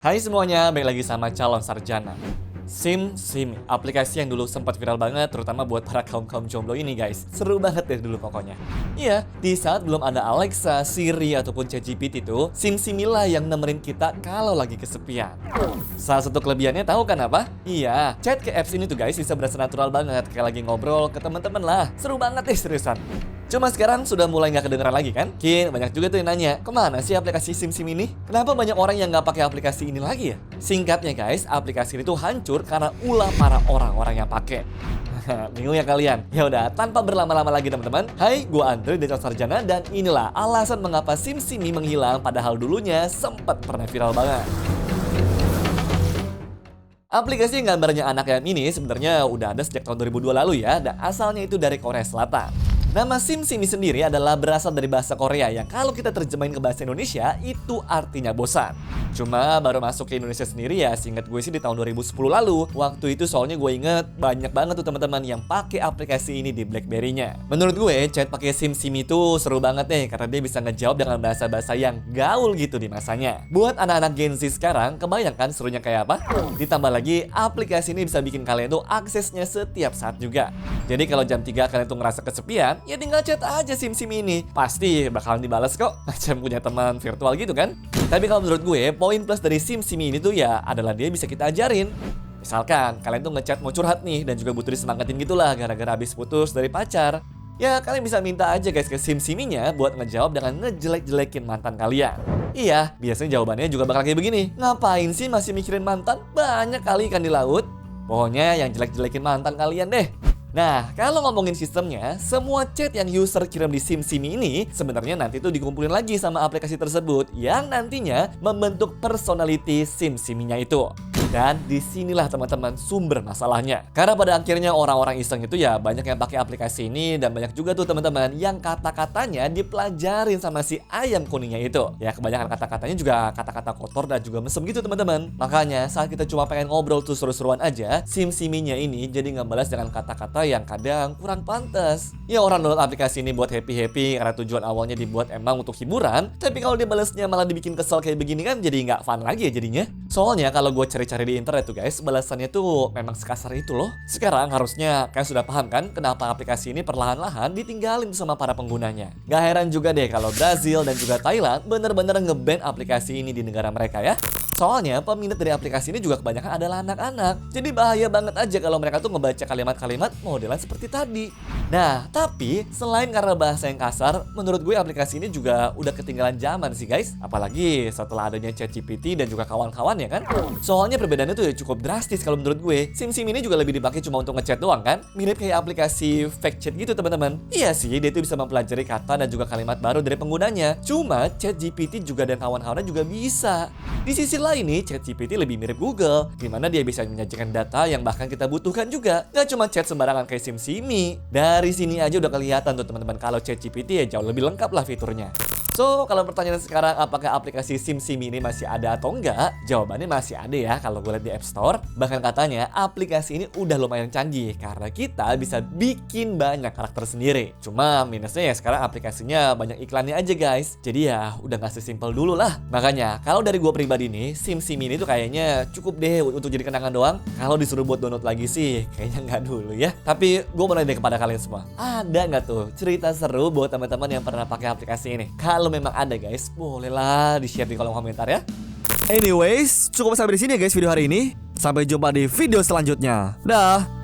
Hai semuanya, balik lagi sama calon sarjana. SimSimi, aplikasi yang dulu sempat viral banget, terutama buat para kaum-kaum jomblo ini guys. Seru banget deh dulu pokoknya. Iya, di saat belum ada Alexa, Siri, ataupun ChatGPT itu, SimSimi lah yang nemenin kita kalau lagi kesepian. Salah satu kelebihannya tahu kan apa? Iya, chat ke apps ini tuh guys bisa berasa natural banget, kayak lagi ngobrol ke teman-teman lah. Seru banget deh seriusan. Cuma sekarang sudah mulai nggak kedengeran lagi kan? Mungkin banyak juga tuh yang nanya, kemana sih aplikasi SimSim ini? Kenapa banyak orang yang nggak pakai aplikasi ini lagi ya? Singkatnya guys, aplikasi ini tuh hancur karena ulah para orang-orang yang pakai. Bingung ya kalian? Ya udah, tanpa berlama-lama lagi teman-teman. Hai, gua Andre dari Calon Sarjana dan inilah alasan mengapa SimSimi menghilang padahal dulunya sempat pernah viral banget. Aplikasi yang gambarnya anak yang ini sebenarnya udah ada sejak tahun 2002 lalu ya, dan asalnya itu dari Korea Selatan. Nama SimSimi sendiri adalah berasal dari bahasa Korea yang kalau kita terjemahin ke bahasa Indonesia itu artinya bosan. Cuma baru masuk ke Indonesia sendiri ya, seingat gue sih di tahun 2010 lalu. Waktu itu soalnya gue inget banyak banget tuh teman-teman yang pakai aplikasi ini di BlackBerry-nya. Menurut gue chat pakai SimSimi itu seru banget nih karena dia bisa ngejawab dengan bahasa-bahasa yang gaul gitu di masanya. Buat anak-anak Gen Z sekarang, kebayangkan serunya kayak apa? Ditambah lagi aplikasi ini bisa bikin kalian tuh aksesnya setiap saat juga. Jadi kalau jam 3 kalian tuh ngerasa kesepian, ya tinggal chat aja SimSimi ini. Pasti bakalan dibalas kok, macam punya teman virtual gitu kan. Tapi kalau menurut gue, poin plus dari SimSimi ini tuh ya adalah dia bisa kita ajarin. Misalkan kalian tuh ngechat mau curhat nih dan juga butuh disemangatin gitulah gara-gara habis putus dari pacar. Ya kalian bisa minta aja guys ke SimSimi-nya buat ngejawab dengan ngejelek-jelekin mantan kalian. Iya, biasanya jawabannya juga bakal kayak begini. Ngapain sih masih mikirin mantan? Banyak kali ikan di laut. Pokoknya yang jelek-jelekin mantan kalian deh. Nah, kalau ngomongin sistemnya, semua chat yang user kirim di SimSimi ini sebenarnya nanti tuh dikumpulin lagi sama aplikasi tersebut yang nantinya membentuk personality SimSimi-nya itu. Dan disinilah teman-teman sumber masalahnya. Karena pada akhirnya orang-orang iseng itu ya banyak yang pakai aplikasi ini dan banyak juga tuh teman-teman yang kata-katanya dipelajarin sama si ayam kuningnya itu. Ya kebanyakan kata-katanya juga kata-kata kotor dan juga mesem gitu teman-teman. Makanya saat kita cuma pengen ngobrol tuh seru-seruan aja, SimSimi-nya ini jadi ngebalas dengan kata-kata yang kadang kurang pantas. Ya orang download aplikasi ini buat happy-happy karena tujuan awalnya dibuat emang untuk hiburan. Tapi kalau dibalasnya malah dibikin kesel kayak begini kan jadi nggak fun lagi ya jadinya. Soalnya kalau gue cari-cari di internet tuh guys, balasannya tuh memang sekasar itu loh. Sekarang harusnya kalian sudah paham kan kenapa aplikasi ini perlahan-lahan ditinggalin sama para penggunanya. Gak heran juga deh kalau Brazil dan juga Thailand bener-bener nge-ban aplikasi ini di negara mereka ya. Soalnya peminat dari aplikasi ini juga kebanyakan adalah anak-anak. Jadi bahaya banget aja kalau mereka tuh ngebaca kalimat-kalimat modelan seperti tadi. Nah, tapi selain karena bahasa yang kasar, menurut gue aplikasi ini juga udah ketinggalan zaman sih guys. Apalagi setelah adanya ChatGPT dan juga kawan-kawan ya kan. Soalnya perbedaannya tuh ya cukup drastis kalau menurut gue. SimSimi ini juga lebih dipakai cuma untuk ngechat doang kan. Mirip kayak aplikasi fake chat gitu teman-teman. Iya sih, dia tuh bisa mempelajari kata dan juga kalimat baru dari penggunanya. Cuma ChatGPT juga dan kawan-kawannya juga bisa. Di sisi lain nih, ChatGPT lebih mirip Google, di mana dia bisa menyajikan data yang bahkan kita butuhkan juga. Gak cuma chat sembarangan kayak SimSimi. Dari sini aja udah kelihatan tuh teman-teman kalau ChatGPT ya jauh lebih lengkap lah fiturnya. So, kalau pertanyaan sekarang apakah aplikasi SimSimi ini masih ada atau enggak? Jawabannya masih ada ya kalau gue lihat di App Store. Bahkan katanya aplikasi ini udah lumayan canggih karena kita bisa bikin banyak karakter sendiri. Cuma minusnya ya sekarang aplikasinya banyak iklannya aja guys. Jadi ya udah gak sesimpel dulu lah. Makanya kalau dari gue pribadi nih, SimSimi ini tuh kayaknya cukup deh untuk jadi kenangan doang. Kalau disuruh buat download lagi sih kayaknya nggak dulu ya. Tapi gue mau nanya deh kepada kalian semua, ada nggak tuh cerita seru buat teman-teman yang pernah pakai aplikasi ini? Kalau memang ada guys, bolehlah di-share di kolom komentar ya. Anyways, cukup sampai di sini ya guys video hari ini. Sampai jumpa di video selanjutnya. Dah.